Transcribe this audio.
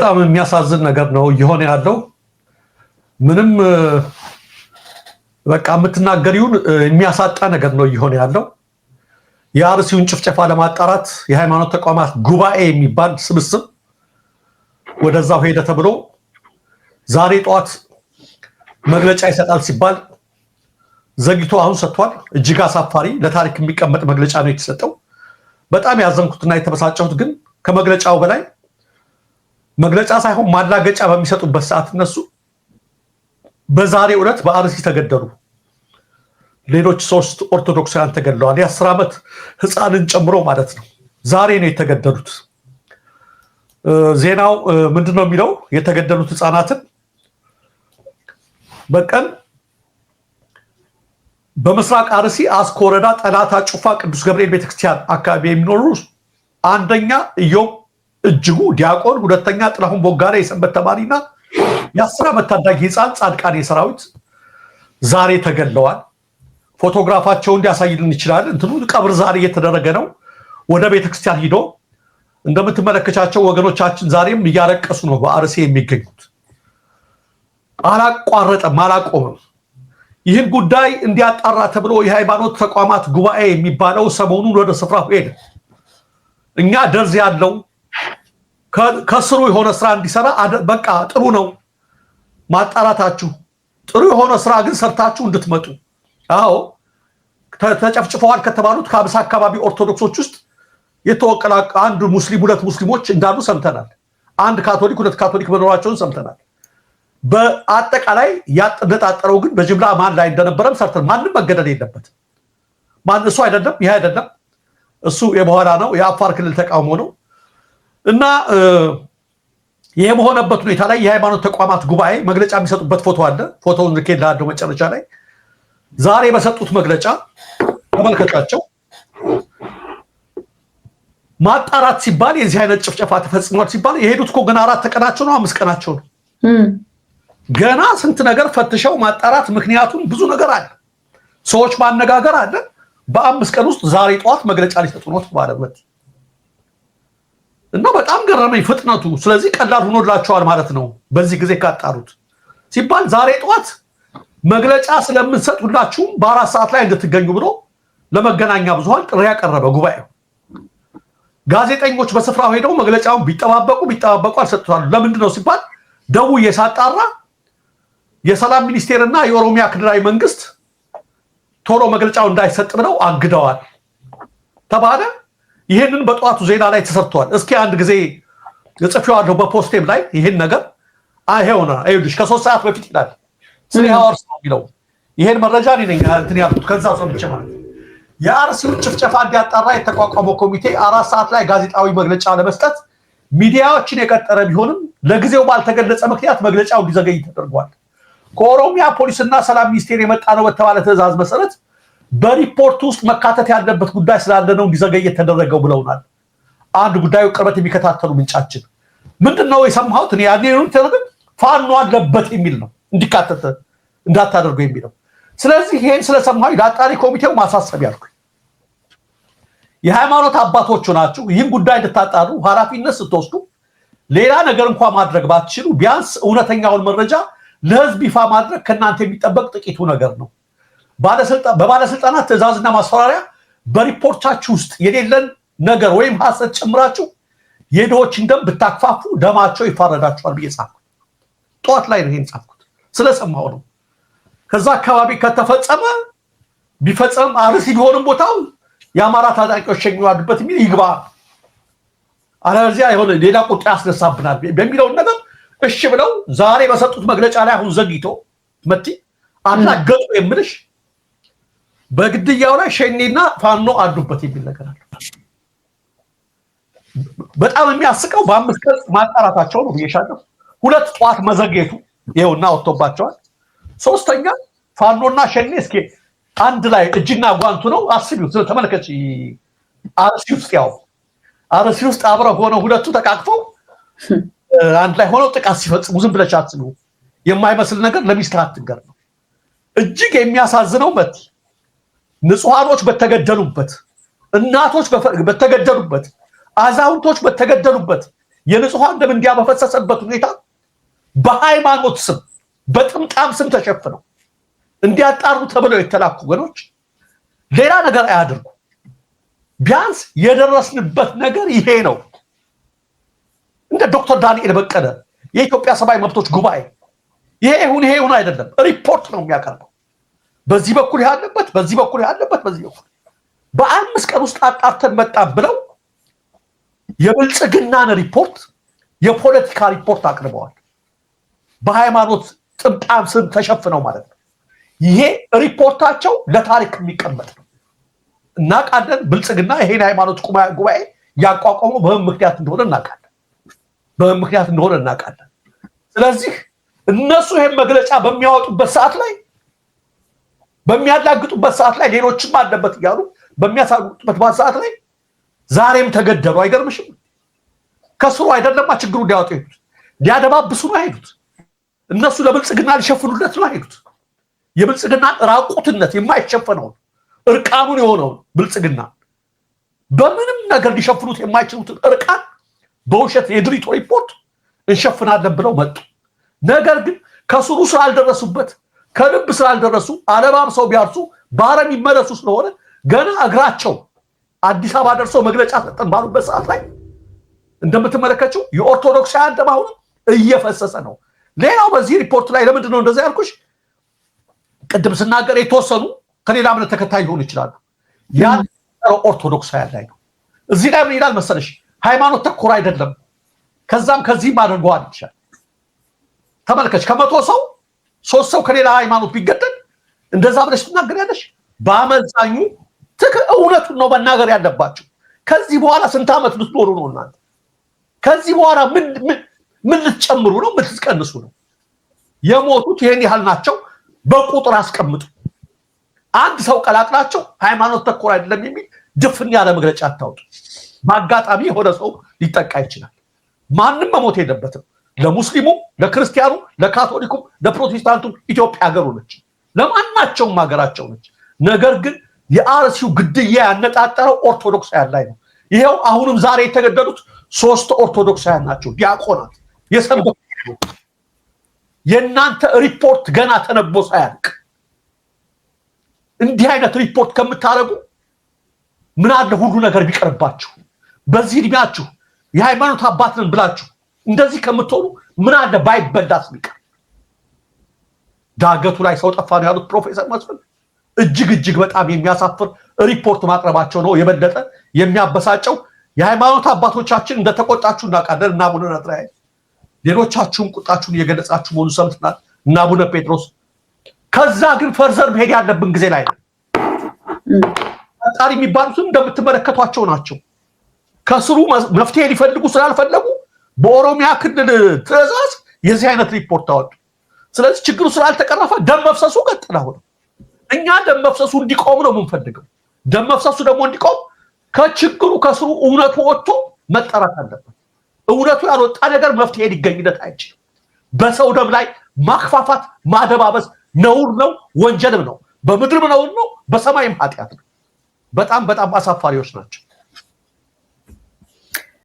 በጣም የሚያሳዝን ነገር ነው እየሆነ ያለው። ምንም በቃ የምትናገሪውን የሚያሳጣ ነገር ነው እየሆነ ያለው። የአርሲውን ጭፍጨፋ ለማጣራት የሃይማኖት ተቋማት ጉባኤ የሚባል ስብስብ ወደዛው ሄደ ተብሎ ዛሬ ጠዋት መግለጫ ይሰጣል ሲባል ዘግይቶ አሁን ሰጥቷል። እጅግ አሳፋሪ ለታሪክ የሚቀመጥ መግለጫ ነው የተሰጠው። በጣም ያዘንኩትና የተበሳጨሁት ግን ከመግለጫው በላይ መግለጫ ሳይሆን ማላገጫ በሚሰጡበት ሰዓት እነሱ በዛሬው ዕለት በአርሲ ተገደሉ፣ ሌሎች 3 ኦርቶዶክሳውያን ተገድለዋል። የ10 ዓመት ህፃንን ጨምሮ ማለት ነው። ዛሬ ነው የተገደሉት። ዜናው ምንድነው የሚለው? የተገደሉት ህፃናትን በቀን በምስራቅ አርሲ አስኮ ወረዳ ጠላታ ጩፋ ቅዱስ ገብርኤል ቤተክርስቲያን አካባቢ የሚኖሩ አንደኛ ኢዮብ እጅጉ ዲያቆን፣ ሁለተኛ ጥላሁን ቦጋለ የሰንበት ተማሪና የ10 ዓመት ታዳጊ ህፃን ጻድቃኔ ሰራዊት ዛሬ ተገድለዋል። ፎቶግራፋቸውን እንዲያሳይልን ይችላል። እንትኑ ቀብር ዛሬ እየተደረገ ነው። ወደ ቤተክርስቲያን ሂዶ እንደምትመለከቻቸው ወገኖቻችን ዛሬም እያለቀሱ ነው በአርሲ የሚገኙት። አላቋረጠም፣ አላቆመም። ይህን ጉዳይ እንዲያጣራ ተብሎ የሃይማኖት ተቋማት ጉባኤ የሚባለው ሰሞኑን ወደ ስፍራው ሄደ። እኛ ደርዝ ያለው ከስሩ የሆነ ስራ እንዲሰራ በቃ ጥሩ ነው ማጣራታችሁ፣ ጥሩ የሆነ ስራ ግን ሰርታችሁ እንድትመጡ። አዎ ተጨፍጭፈዋል ከተባሉት ከ50 አካባቢ ኦርቶዶክሶች ውስጥ የተወከለ አንድ ሙስሊም 2 ሙስሊሞች እንዳሉ ሰምተናል። አንድ ካቶሊክ 2 ካቶሊክ መኖራቸውን ሰምተናል። በአጠቃላይ ያነጣጠረው ግን በጅምላ ማን ላይ እንደነበረም ሰርተን ማንም መገደል የለበትም። ማን እሱ አይደለም፣ ይሄ አይደለም፣ እሱ የበኋላ ነው፣ የአፋር ክልል ተቃውሞ ነው። እና ይሄ በሆነበት ሁኔታ ላይ የሃይማኖት ተቋማት ጉባኤ መግለጫ የሚሰጡበት ፎቶ አለ። ፎቶውን ልኬልሃለሁ መጨረሻ ላይ። ዛሬ በሰጡት መግለጫ ተመልከቷቸው። ማጣራት ሲባል የዚህ አይነት ጭፍጨፋ ተፈጽሟል ሲባል የሄዱት እኮ ገና 4 ቀናቸው ነው፣ 5 ቀናቸው ነው። ገና ስንት ነገር ፈትሸው ማጣራት፣ ምክንያቱም ብዙ ነገር አለ፣ ሰዎች ማነጋገር አለ። በ5 ቀን ውስጥ ዛሬ ጠዋት መግለጫ ሊሰጡ ነው ማለት እና በጣም ገረመኝ ፍጥነቱ። ስለዚህ ቀላል ሆኖላቸዋል ማለት ነው በዚህ ጊዜ ካጣሩት ሲባል ዛሬ ጠዋት መግለጫ ስለምንሰጥ ሁላችሁም በ4 ሰዓት ላይ እንድትገኙ ብሎ ለመገናኛ ብዙሃን ጥሪ ያቀረበ ጉባኤው። ጋዜጠኞች በስፍራው ሄደው መግለጫውን ቢጠባበቁ አልሰጥቷል። ለምንድን ነው ሲባል ደውዬ ሳጣራ የሰላም ሚኒስቴርና የኦሮሚያ ክልላዊ መንግስት ቶሎ መግለጫው እንዳይሰጥ ብለው አግደዋል ተባለ። ይሄንን በጠዋቱ ዜና ላይ ተሰርቷል። እስኪ አንድ ጊዜ ጽፌዋለሁ በፖስቴም ላይ ይሄን ነገር አይሄውና አይዱሽ ከ3 ሰዓት በፊት ይላል 3 hours ነው የሚለው። ይሄን መረጃ ነኝ እንትን ያልኩት ከዛ ሰምቼ ማለት የአርሲውን ጭፍጨፋ እንዲያጣራ የተቋቋመው ኮሚቴ 4 ሰዓት ላይ ጋዜጣዊ መግለጫ ለመስጠት ሚዲያዎችን የቀጠረ ቢሆንም ለጊዜው ባልተገለጸ ምክንያት መግለጫው እንዲዘገይ ተደርጓል። ከኦሮሚያ ፖሊስና ሰላም ሚኒስቴር የመጣ ነው በተባለ ትዕዛዝ መሰረት በሪፖርት ውስጥ መካተት ያለበት ጉዳይ ስላለ ነው እንዲዘገይ የተደረገው ብለውናል። አንድ ጉዳዩ ቅርበት የሚከታተሉ ምንጫችን ምንድነው የሰማሁት እኔ ያኔ ነው ተረጋግ ፋኖ አለበት የሚል ነው እንዲካተት እንዳታደርጉ የሚለው። ስለዚህ ይሄን ስለሰማሁ ለአጣሪ ኮሚቴው ማሳሰብ ያልኩ የሃይማኖት አባቶቹ ናችሁ። ይህን ጉዳይ እንድታጣሩ ኃላፊነት ስትወስዱ ሌላ ነገር እንኳን ማድረግ ባትችሉ ቢያንስ እውነተኛውን መረጃ ለህዝብ ይፋ ማድረግ ከናንተ የሚጠበቅ ጥቂቱ ነገር ነው። በባለስልጣናት ትዕዛዝና ማስፈራሪያ በሪፖርታችሁ ውስጥ የሌለን ነገር ወይም ሐሰት ጨምራችሁ የድሆችን ደም ብታክፋፉ ደማቸው ይፋረዳችኋል ብዬ ጻፍኩ። ጠዋት ላይ ነው ይሄን ጻፍኩት ስለሰማሁ ነው። ከዛ አካባቢ ከተፈጸመ ቢፈጸም አርሲ ቢሆንም ቦታው የአማራ ታጣቂዎች የሚዋዱበት የሚል ይግባ፣ አለዚያ የሆነ ሌላ ቁጣ ያስነሳብናል በሚለው ነገር እሺ ብለው ዛሬ በሰጡት መግለጫ ላይ አሁን ዘግይቶ መቲ አናገጡ የምልሽ በግድያው ላይ ሸኔና ፋኖ አዱበት የሚል ነገር አለ። በጣም የሚያስቀው በ5 ቀን ማጣራታቸው ነው ብዬሻለሁ። 2 ጠዋት መዘግየቱ ይሄውና ወጥቶባቸዋል። 3ኛ ፋኖና ሸኔ እስኪ አንድ ላይ እጅና ጓንቱ ነው አስቢው። ተመልከቺ አርሲ ውስጥ አብረው ሆነው 2ቱ ተቃቅፈው አንድ ላይ ሆነው ጥቃት ሲፈጽሙ ዝም ብለሽ አትስሙ። የማይመስል ነገር ለሚስጥር አትንገር ነው። እጅግ የሚያሳዝነው መት ንጹሃኖች በተገደሉበት፣ እናቶች በተገደሉበት፣ አዛውንቶች በተገደሉበት የንጹሃን ደም እንዲያበፈሰሰበት ሁኔታ በሃይማኖት ስም በጥምጣም ስም ተሸፍነው እንዲያጣሩ ተብለው የተላኩ ወገኖች ሌላ ነገር አያድርጉ። ቢያንስ የደረስንበት ነገር ይሄ ነው። እንደ ዶክተር ዳንኤል በቀለ የኢትዮጵያ ሰብአዊ መብቶች ጉባኤ ይሄ ይሁን አይደለም ሪፖርት ነው የሚያቀርበው። በዚህ በኩል ያለበት በዚህ በኩል በ5 ቀን ውስጥ አጣርተን መጣ ብለው የብልጽግናን ሪፖርት የፖለቲካ ሪፖርት አቅርበዋል። በሃይማኖት ጥምጣም ስም ተሸፍነው ማለት ነው። ይሄ ሪፖርታቸው ለታሪክ የሚቀመጥ ነው። እናውቃለን። ብልጽግና ይሄን ሃይማኖት ጉባኤ ያቋቋመው በምን ምክንያት እንደሆነ እናውቃለን። ስለዚህ እነሱ ይሄን መግለጫ በሚያወጡበት ሰዓት ላይ በሚያላግጡበት ሰዓት ላይ ሌሎችም አለበት እያሉ በሚያሳጉበት ሰዓት ላይ ዛሬም ተገደሉ። አይገርምሽም? ከስሩ አይደለማ ችግሩ ሊያወጡ ሄዱት፣ ሊያደባብሱ ነው ሄዱት። እነሱ ለብልጽግና ሊሸፍኑለት ነው ሄዱት። የብልጽግና ራቁትነት የማይሸፈነውን እርቃኑን የሆነውን ብልጽግና በምንም ነገር ሊሸፍኑት የማይችሉትን እርቃን በውሸት የድሪቶ ሪፖርት እንሸፍናለን ብለው መጡ። ነገር ግን ከስሩ ስላልደረሱበት ከልብ ስላልደረሱ አለባብሰው ቢያርሱ ባረም ይመለሱ ስለሆነ ገና እግራቸው አዲስ አበባ ደርሰው መግለጫ ሰጠን ባሉበት ሰዓት ላይ እንደምትመለከቱው የኦርቶዶክሳውያን ደም አሁን እየፈሰሰ ነው። ሌላው በዚህ ሪፖርት ላይ ለምንድን ነው እንደዛ ያልኩሽ? ቅድም ስናገር የተወሰኑ ከሌላ እምነት ተከታይ ሊሆኑ ይችላሉ። ያን ኦርቶዶክሳውያን ላይ ነው። እዚህ ላይ ምን ይላል መሰለሽ? ሃይማኖት ተኮር አይደለም ከዛም ከዚህም አድርገዋል ይችላል። ተመልከች፣ ከመቶ ሰው 3 ሰው ከሌላ ሃይማኖት ቢገደል እንደዛ ብለሽ ትናገሪያለሽ? በአመዛኙ እውነቱን ነው መናገር ያለባቸው። ከዚህ በኋላ ስንት ዓመት ልትኖሩ ነው እናንተ? ከዚህ በኋላ ምን ልትጨምሩ ነው? ምን ልትቀንሱ ነው? የሞቱት ይሄን ያህል ናቸው፣ በቁጥር አስቀምጡ። አንድ ሰው ቀላቅላቸው ሃይማኖት ተኮር አይደለም የሚል ድፍን ያለ መግለጫ አታውጡ። ማጋጣሚ የሆነ ሰው ሊጠቃ ይችላል። ማንም መሞት የለበትም። ለሙስሊሙ፣ ለክርስቲያኑ፣ ለካቶሊኩም፣ ለፕሮቴስታንቱም ኢትዮጵያ ሀገሩ ነች፣ ለማናቸውም ሀገራቸው ነች። ነገር ግን የአርሲው ግድያ ያነጣጠረው ኦርቶዶክሳውያን ላይ ነው። ይሄው አሁንም ዛሬ የተገደሉት 3 ኦርቶዶክሳውያን ናቸው፣ ዲያቆናት የሰንበት። የእናንተ ሪፖርት ገና ተነቦ ሳያልቅ እንዲህ አይነት ሪፖርት ከምታረጉ ምን አለ ሁሉ ነገር ቢቀርባችሁ። በዚህ እድሜያችሁ የሃይማኖት አባት ነን ብላችሁ እንደዚህ ከምትሆኑ ምን አለ ባይበላስ ቢቀር። ዳገቱ ላይ ሰው ጠፋ ነው ያሉት ፕሮፌሰር መስፍን እጅግ በጣም የሚያሳፍር ሪፖርት ማቅረባቸው ነው የበለጠ የሚያበሳጨው። የሃይማኖት አባቶቻችን እንደተቆጣችሁ እናውቃለን። እና አቡነ ናትናኤል ሌሎቻችሁም ቁጣችሁን እየገለጻችሁ መሆኑ ሰምተናል። እና አቡነ ጴጥሮስ ከዛ ግን ፈርዘር መሄድ ያለብን ጊዜ ላይ ነው። ፈጣሪ የሚባሉትን እንደምትመለከቷቸው ናቸው። ከስሩ መፍትሄ ሊፈልጉ ስላልፈለጉ በኦሮሚያ ክልል ትዕዛዝ የዚህ አይነት ሪፖርት አወጡ። ስለዚህ ችግሩ ስላልተቀረፈ ደም መፍሰሱ ቀጥላ ሆነ። እኛ ደም መፍሰሱ እንዲቆም ነው የምንፈልገው። ደም መፍሰሱ ደግሞ እንዲቆም ከችግሩ ከስሩ እውነቱ ወጥቶ መጠራት አለበት። እውነቱ ያልወጣ ነገር መፍትሄ ሊገኝለት አይችልም። በሰው ደም ላይ ማክፋፋት ማደባበስ ነውር ነው፣ ወንጀልም ነው። በምድርም ነውር ነው፣ በሰማይም ኃጢአት ነው። በጣም አሳፋሪዎች ናቸው።